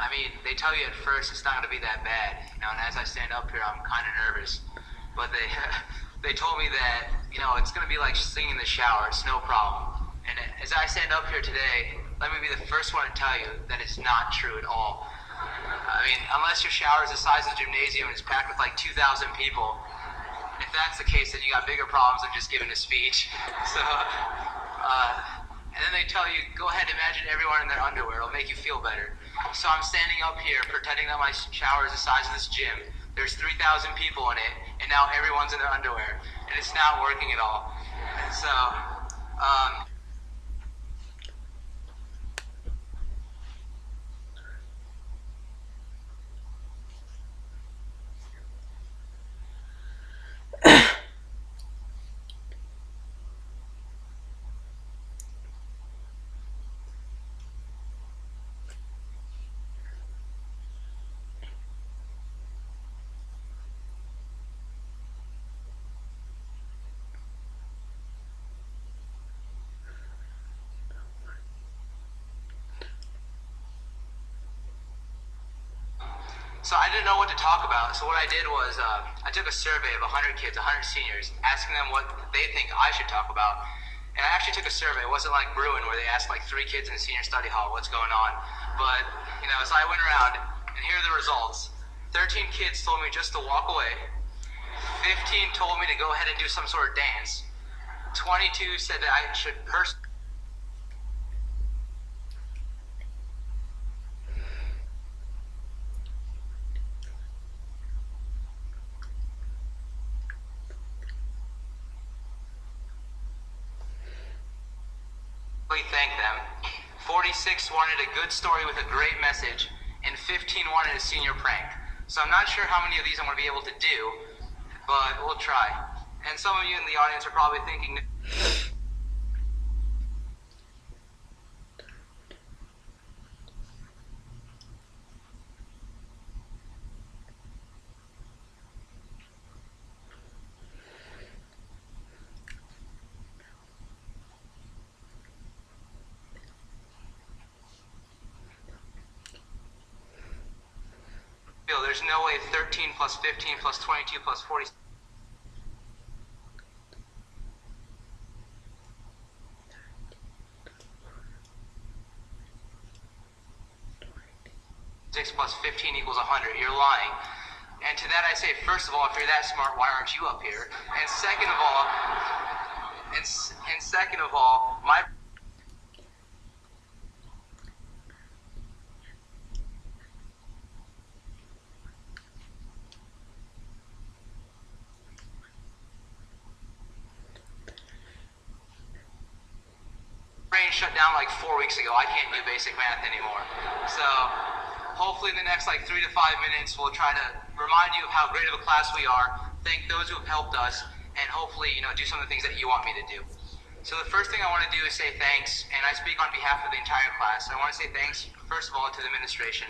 I mean, they tell you at first it's not going to be that bad, you know, and as I stand up here, I'm kind of nervous. But they, they told me that, you know, it's going to be like singing in the shower. It's no problem. And as I stand up here today, let me be the first one to tell you that it's not true at all. I mean, unless your shower is the size of the gymnasium and it's packed with like 2,000 people, if that's the case, then you got bigger problems than just giving a speech. So, and then they tell you, go ahead, imagine everyone in their underwear. It'll make you feel better. So I'm standing up here pretending that my shower is the size of this gym. There's 3,000 people in it, and now everyone's in their underwear, and it's not working at all. And so, So I didn't know what to talk about. So what I did was I took a survey of 100 kids, 100 seniors, asking them what they think I should talk about. And I actually took a survey. It wasn't like Bruin where they asked like 3 kids in the senior study hall what's going on. But, you know, so I went around and here are the results. 13 kids told me just to walk away. 15 told me to go ahead and do some sort of dance. 22 said that I should personally thank them. 46 wanted a good story with a great message, and 15 wanted a senior prank. So I'm not sure how many of these I'm going to be able to do, but we'll try. And some of you in the audience are probably thinking, there's no way 13 plus 15 plus 22 plus 46 plus 15 equals 100. You're lying. And to that I say, first of all, if you're that smart, why aren't you up here? And second of all, my brain shut down like 4 weeks ago. I can't do basic math anymore. So hopefully in the next like 3 to 5 minutes, we'll try to remind you of how great of a class we are, thank those who have helped us, and hopefully, you know, do some of the things that you want me to do. So the first thing I want to do is say thanks, and I speak on behalf of the entire class. I want to say thanks, first of all, to the administration.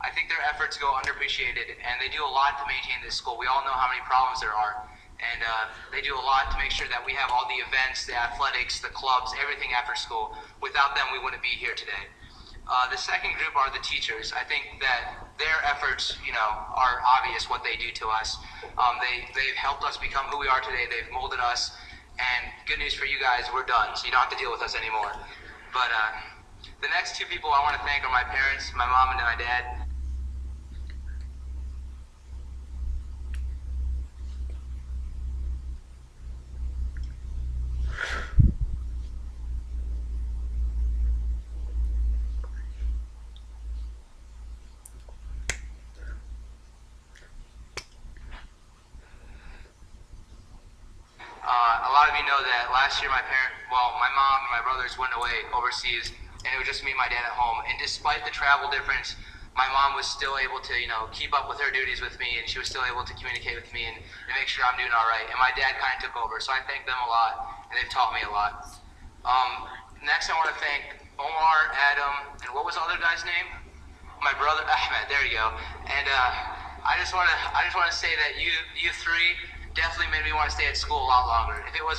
I think their efforts go underappreciated, and they do a lot to maintain this school. We all know how many problems there are, and they do a lot to make sure that we have all the events, the athletics, the clubs, everything after school. Without them, we wouldn't be here today. The second group are the teachers. I think that their efforts, you know, are obvious what they do to us. They've helped us become who we are today. They've molded us. And good news for you guys, we're done, so you don't have to deal with us anymore. But the next 2 people I want to thank are my parents, my mom and my dad. A lot of you know that last year my mom and my brothers went away overseas, and it was just me and my dad at home. And despite the travel difference, my mom was still able to, you know, keep up with her duties with me, and she was still able to communicate with me and make sure I'm doing all right. And my dad kind of took over, so I thank them a lot, and they've taught me a lot. Next, I want to thank Omar, Adam, and what was the other guy's name? My brother Ahmed. There you go. And I just want to say that you 3 definitely made me want to stay at school a lot longer. If it was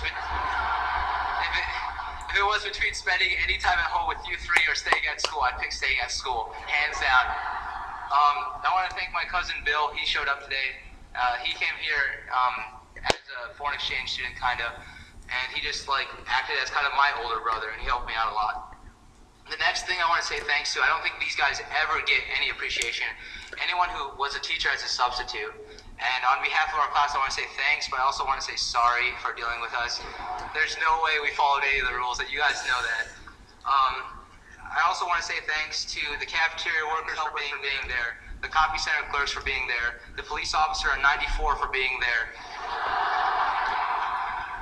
between spending any time at home with you 3 or staying at school, I'd pick staying at school, hands down. I want to thank my cousin Bill. He showed up today. He came here as a foreign exchange student, kind of, and he just like acted as kind of my older brother, and he helped me out a lot. The next thing I want to say thanks to, I don't think these guys ever get any appreciation. Anyone who was a teacher as a substitute. And on behalf of our class, I want to say thanks, but I also want to say sorry for dealing with us. There's no way we followed any of the rules. That you guys know that. I also want to say thanks to the cafeteria workers for being there, the copy center clerks for being there, the police officer on 94 for being there,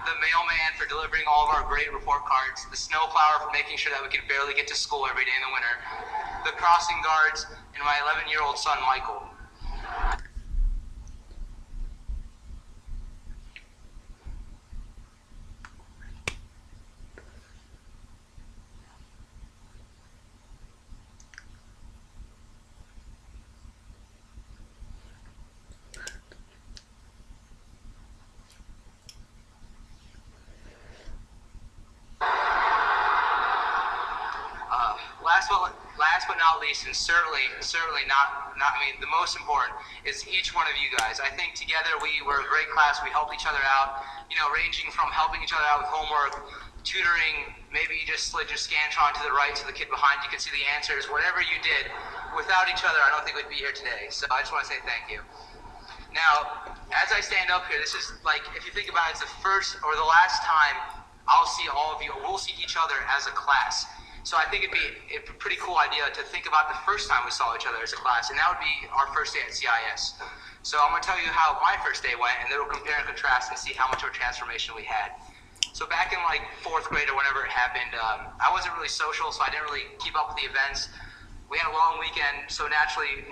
the mailman for delivering all of our great report cards, the snowplower for making sure that we could barely get to school every day in the winter, the crossing guards, and my 11-year-old son, Michael. Last but not least, and certainly not I mean, the most important is each one of you guys. I think together we were a great class. We helped each other out, you know, ranging from helping each other out with homework, tutoring, maybe you just slid your Scantron to the right so the kid behind you could see the answers. Whatever you did, without each other, I don't think we'd be here today. So I just want to say thank you. Now, as I stand up here, this is like, if you think about it, it's the first or the last time I'll see all of you, or we'll see each other as a class. So I think it'd be a pretty cool idea to think about the first time we saw each other as a class, and that would be our first day at CIS. So I'm going to tell you how my first day went, and then we'll compare and contrast and see how much of a transformation we had. So back in like 4th grade or whenever it happened, I wasn't really social, so I didn't really keep up with the events. We had a long weekend, so naturally